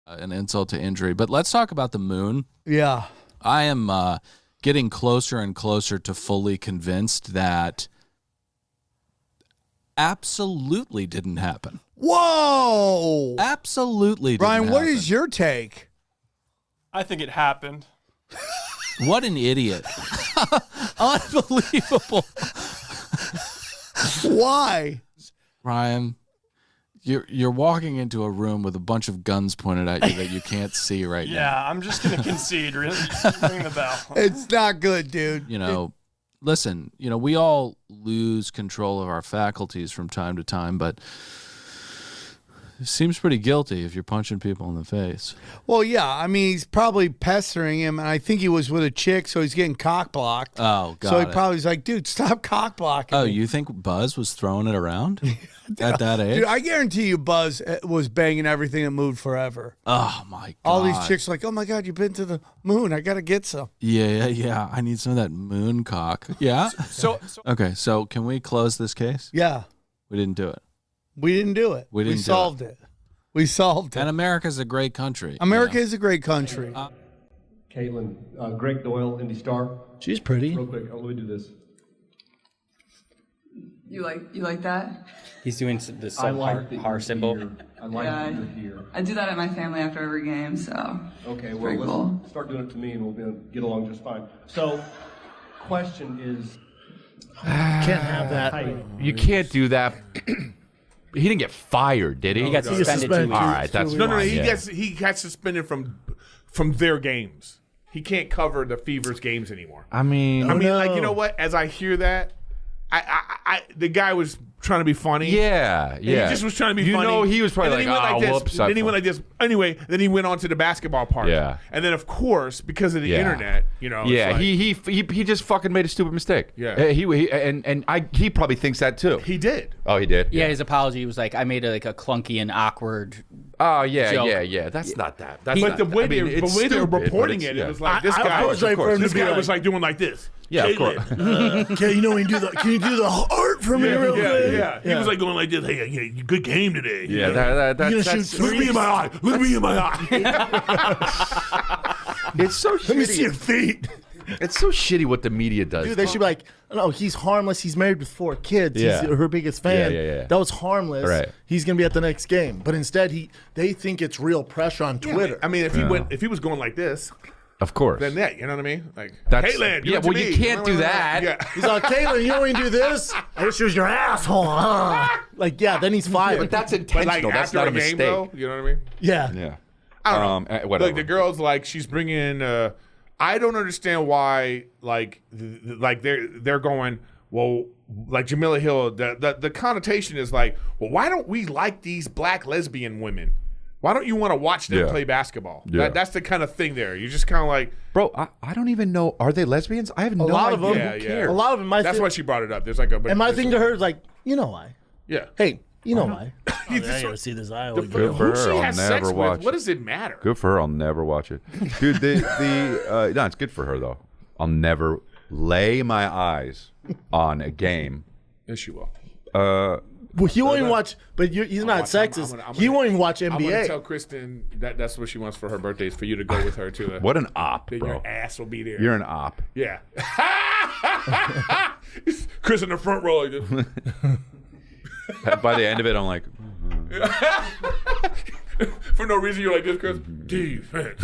an insult to injury. But let's talk about the moon. Yeah. I am getting closer and closer to fully convinced that absolutely didn't happen. Whoa! Absolutely didn't Brian, what happen. is your take? I think it happened. What an idiot. Unbelievable. Why? Ryan, you're walking into a room with a bunch of guns pointed at you that you can't see right now. Yeah, I'm just going to concede. Really, ring the bell. It's not good, dude. You know, listen, we all lose control of our faculties from time to time, but it seems pretty guilty if you're punching people in the face. Well, yeah. I mean, he's probably pestering him, and I think he was with a chick, so he's getting cock blocked. Oh, God. So he probably was like, dude, stop cock blocking. Oh, me. you think Buzz was throwing it around at that age? Dude, I guarantee you Buzz was banging everything that moved forever. Oh, my God. All these chicks are like, oh, my God, you've been to the moon. I got to get some. Yeah. I need some of that moon cock. Yeah? Okay, so can we close this case? Yeah. We didn't do it. We didn't do it. We didn't do solved it. We solved it. And America's a great country. America is a great country. Caitlin, Greg Doyle, Indy Star. She's pretty. Real quick, let me do this. You like that? He's doing this heart symbol. I like that you're here. I do that at my family after every game, so. Okay, well, pretty let's cool. start doing it to me and we'll get along just fine. So, question is... Can't have that. You can't do that. He didn't get fired, did he? He got suspended 2 weeks. All right, that's No, fine, yeah. he got suspended from their games. He can't cover the Fever's games anymore. I mean, like, you know what? As I hear that, the guy was trying to be funny. Yeah. And he just was trying to be funny. You know, he was probably And then like, he went this. whoops. Then he went like this. Anyway, then he went on to the basketball part. Yeah. And then, of course, because of the Yeah. internet, it's Yeah, like, he just fucking made a stupid mistake. Yeah. He probably thinks that too. he did. Oh, he did. Yeah, his apology was like, I made a clunky and awkward. Oh yeah, joke. yeah. That's not that. That's But not, the way they were stupid, reporting but it, yeah. it was like this I guy was was like, this guy was like doing like this. Yeah, of course. Can you do the heart for me real quick? Yeah. He was like going like this. Hey, good game today. Yeah, that's Look me in my eye. Look me in my eye. it's so shitty. Let me see your feet. It's so shitty what the media does. Dude, they should be like, no, he's harmless. He's married with 4 kids. Yeah. He's her biggest fan. Yeah. That was harmless. Right. He's gonna be at the next game, but instead they think it's real pressure on Twitter. I mean, if he was going like this, of course. then that, you know what I mean? Like, That's- Caitlin, yeah, well, you can't do that. Yeah. He's like, Caitlin, you only do this. I just use your asshole. Huh? Like, yeah, then he's fired. But that's But intentional. like That's after not a a game, mistake. though, you know what I mean? yeah. Yeah. I don't know. Whatever. Like the girl's like she's bringing. I don't understand why. Like they're going. Well, like Jamila Hill. The connotation is like, well, why don't we like these black lesbian women? Why don't you want to watch them play basketball? Yeah. That's the kind of thing there. You're just kind of like, Bro, I don't even know. Are they lesbians? I have no lot of idea. them. Who cares? A lot of them. that's why she brought it up. There's like a. And my thing to her is like, you know why? Yeah. Hey, you know why? You I just- gotta see this eye. Good for Who she her. I'll has never sex watch with? What does it matter? Good for her. I'll never watch it. Dude, no, it's good for her, though. I'll never lay my eyes on a game. Yes, you will. Well, he won't even watch. But he's not sexist. He won't even watch I'm gonna NBA. tell Kristen that's what she wants for her birthday is for you to go with her to. What an op, Then bro. your ass will be there. You're an op. Yeah. Chris in the front row. Like this. By the end of it, I'm like, For no reason, you're like this, Chris. Defense.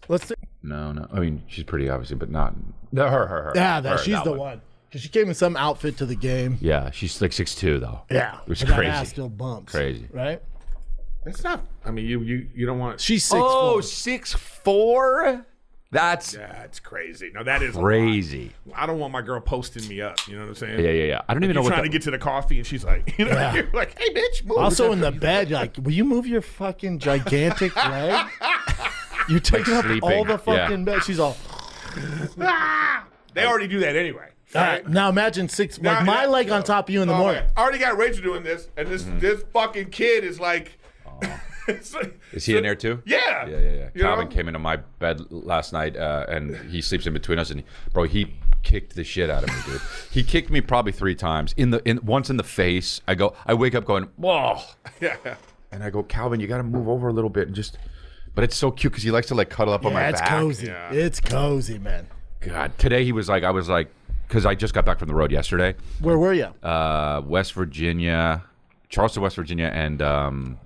Let's see. no. I mean, she's pretty, obviously, but not. Her. Yeah, Her, she's that the one. Because she came in some outfit to the game. Yeah, she's like 6'2", though. Yeah. It was But that crazy. ass still bumps. Crazy. Right? That's not. I mean, you don't want. She's 6'4". Oh, 6'4"? That's That's crazy. No, that is crazy. A lot. I don't want my girl posting me up. You know what I'm saying? Yeah. I don't even know You're what trying to get to the coffee, and she's like, you know, you're like, hey, bitch, move. Also in the bed, you're like, will you move your fucking gigantic leg? You're taking up sleeping. all the fucking bed. She's all. They already do that anyway. All right, now imagine my leg on top of you in the morning. I already got Rachel doing this, and this fucking kid is like. Is he in there too? Yeah. Yeah. You Calvin know? came into my bed last night, and he sleeps in between us. And he kicked the shit out of me, dude. He kicked me probably 3 times. Once in the face. I wake up going, whoa. Yeah. And I go, Calvin, you got to move over a little bit and just. But it's so cute because he likes to like cuddle up on my it's back. cozy. Yeah. It's cozy, man. God, today he was like, I was like, because I just got back from the road yesterday. Where were you? West Virginia, Charleston, West Virginia, and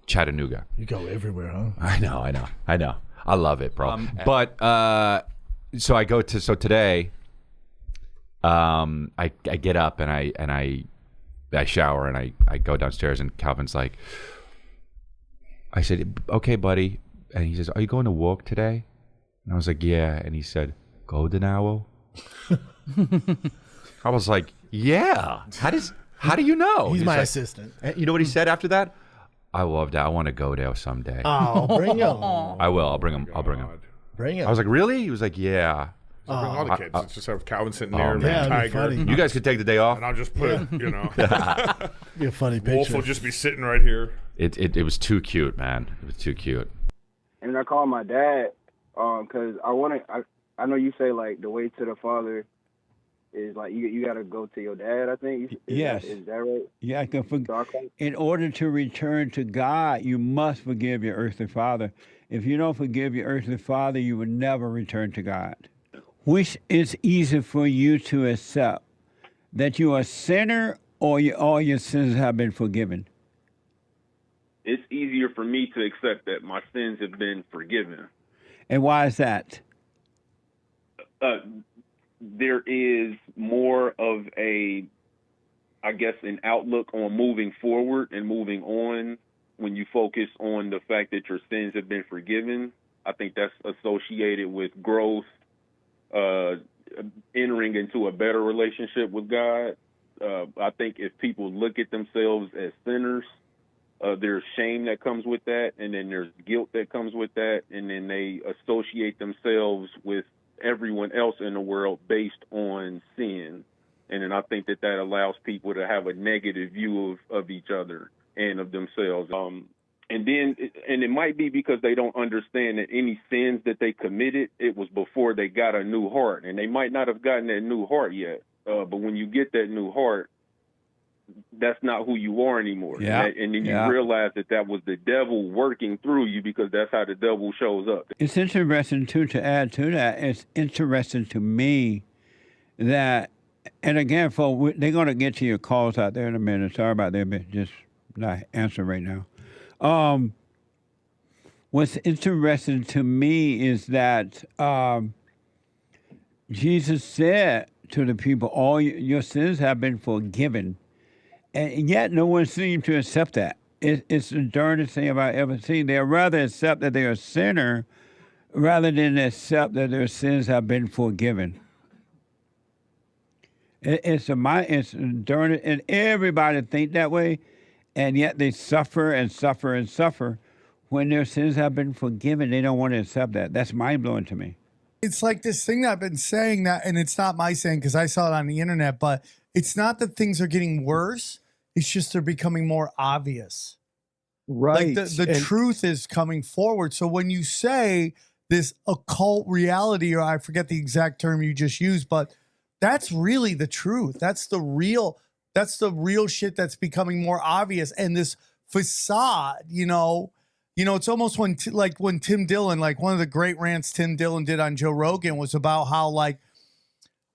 Chattanooga. You go everywhere, huh? I know. I love it, bro. But so I go to today. I get up and I shower and I go downstairs and Calvin's like, I said, okay, buddy, and he says, are you going to walk today? And I was like, yeah, and he said, golden owl. I was like, yeah. How do you know? He's my like, assistant. You know what he said after that? I love that. I want to go there someday. Oh, bring him. I will. I'll bring him. Bring him. I was like, really? He was like, yeah. So bring all the kids. It's just have Calvin sitting there and man. a That'd be tiger. funny. You guys could take the day off. And I'll just put, Be a funny picture. Wolf will just be sitting right here. It was too cute, man. It was too cute. And I called my dad because I know you say like the way to the Father is like you got to go to your dad, I think. Yes. Is that right? Yeah, in order to return to God, you must forgive your earthly father. If you don't forgive your earthly father, you will never return to God. Which is easier for you to accept, that you are a sinner or all your sins have been forgiven? It's easier for me to accept that my sins have been forgiven. And why is that? There is more of an outlook on moving forward and moving on when you focus on the fact that your sins have been forgiven. I think that's associated with growth, entering into a better relationship with God. I think if people look at themselves as sinners, there's shame that comes with that, and then there's guilt that comes with that, and then they associate themselves with everyone else in the world based on sin. And then I think that allows people to have a negative view of each other and of themselves. And it might be because they don't understand that any sins that they committed, it was before they got a new heart. And they might not have gotten that new heart yet. But when you get that new heart, that's not who you are anymore. Yeah. And then you realize that was the devil working through you, because that's how the devil shows up. It's interesting, too, to add to that, it's interesting to me that, and again, folks, they're going to get to your calls out there in a minute. Sorry about that, but just not answering right now. What's interesting to me is that Jesus said to the people, all your sins have been forgiven. And yet no one seemed to accept that. It's the dirtiest thing I've ever seen. They'd rather accept that they're a sinner rather than accept that their sins have been forgiven. It's dirty, and everybody think that way, and yet they suffer and suffer and suffer when their sins have been forgiven. They don't want to accept that. That's mind-blowing to me. It's like this thing that I've been saying that, and it's not my saying because I saw it on the internet, but it's not that things are getting worse. It's just they're becoming more obvious. Right. Like the truth is coming forward. So when you say this occult reality, or I forget the exact term you just used, but that's really the truth. That's the real shit that's becoming more obvious. And this facade, it's almost when Tim Dillon, like one of the great rants Tim Dillon did on Joe Rogan was about how like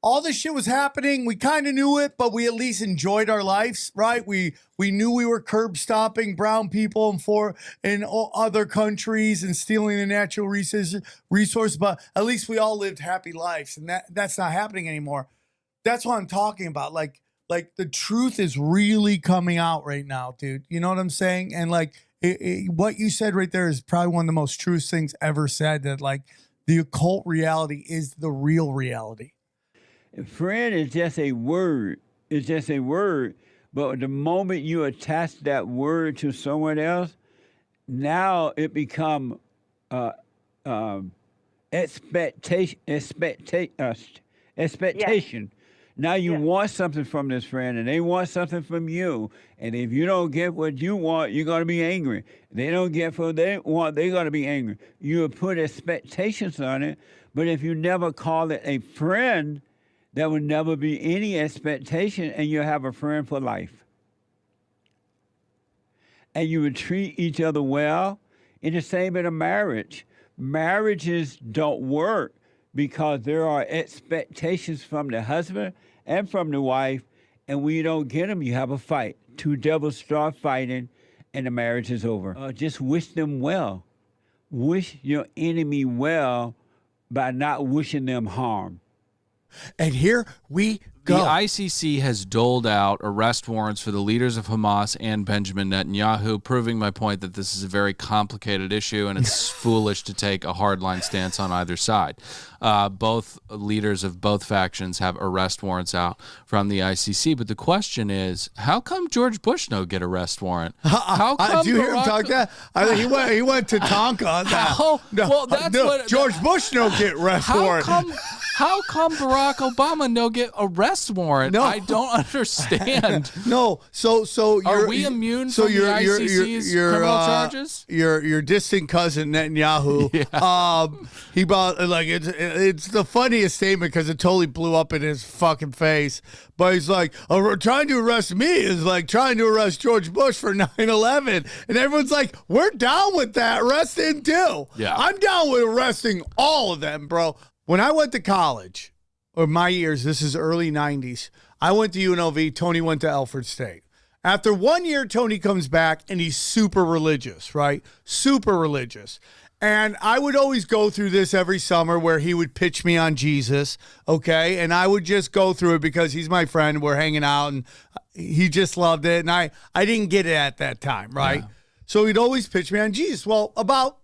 all this shit was happening. We kind of knew it, but we at least enjoyed our lives, right? We knew we were curb stomping brown people in other countries and stealing the natural resource, but at least we all lived happy lives, and that's not happening anymore. That's what I'm talking about. Like the truth is really coming out right now, dude. You know what I'm saying? And like what you said right there is probably one of the most truest things ever said. That like the occult reality is the real reality. Friend is just a word. It's just a word. But the moment you attach that word to someone else, now it becomes expectation. Expectation. Now you want something from this friend, and they want something from you. And if you don't get what you want, you're going to be angry. If they don't get what they want, they're going to be angry. You put expectations on it, but if you never call it a friend, there will never be any expectation, and you'll have a friend for life. and you would treat each other well. And the same in a marriage. Marriages don't work because there are expectations from the husband and from the wife, and when you don't get them, you have a fight. Two devils start fighting, and the marriage is over. Just wish them well. Wish your enemy well by not wishing them harm. And here we The go. ICC has doled out arrest warrants for the leaders of Hamas and Benjamin Netanyahu, proving my point that this is a very complicated issue and it's foolish to take a hardline stance on either side. Both leaders of both factions have arrest warrants out from the ICC, but the question is, how come George Bush no get arrest warrant? How come do you hear him talk that? I think he went to Tonka on that. Well, that's what George Bush no get arrest warrant. How come Barack Obama no get arrest warrant? No. I don't understand. No, so are we immune from the ICC's criminal charges? Your distant cousin Netanyahu, he bought like it's the funniest statement because it totally blew up in his fucking face. But he's like, trying to arrest me is like trying to arrest George Bush for 9/11, and everyone's like, we're down with that. Arrest him too. Yeah, I'm down with arresting all of them, bro. When I went to college, or my years, this is early 90s, I went to UNLV, Tony went to Alfred State. After 1 year, Tony comes back, and he's super religious, right? Super religious. And I would always go through this every summer where he would pitch me on Jesus, okay? And I would just go through it because he's my friend, we're hanging out, and he just loved it, and I didn't get it at that time, right? Yeah. So he'd always pitch me on Jesus. Well, about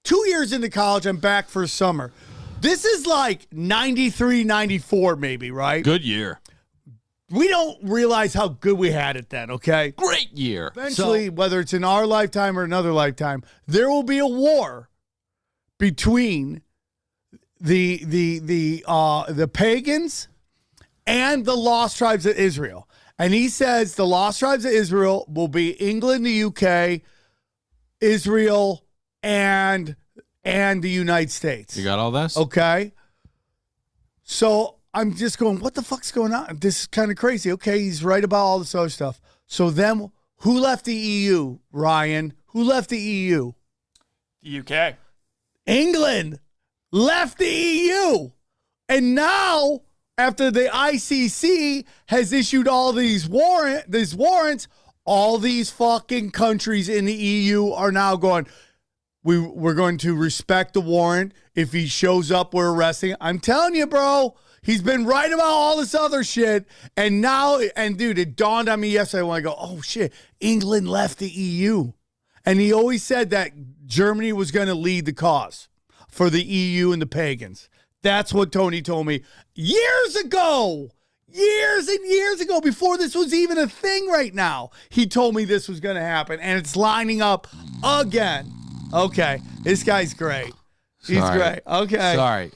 2 years into college, I'm back for summer. This is like 93, 94 maybe, right? Good year. We don't realize how good we had it then, okay? Great year. Eventually, whether it's in our lifetime or another lifetime, there will be a war between the pagans and the lost tribes of Israel. And he says the lost tribes of Israel will be England, the UK, Israel, and the United States. You got all this? Okay. So I'm just going, what the fuck's going on? This is kind of crazy. Okay, he's right about all this other stuff. So then who left the EU, Ryan? Who left the EU? The UK. England left the EU. And now, after the ICC has issued all these warrants, all these fucking countries in the EU are now going, we're going to respect the warrant. If he shows up, we're arresting. I'm telling you, bro, he's been right about all this other shit. And now, and dude, it dawned on me yesterday when I go, oh shit, England left the EU. And he always said that Germany was going to lead the cause for the EU and the pagans. That's what Tony told me years ago. Years and years ago, before this was even a thing right now. He told me this was going to happen, and it's lining up again. Okay, this guy's great. He's great. Okay. Sorry.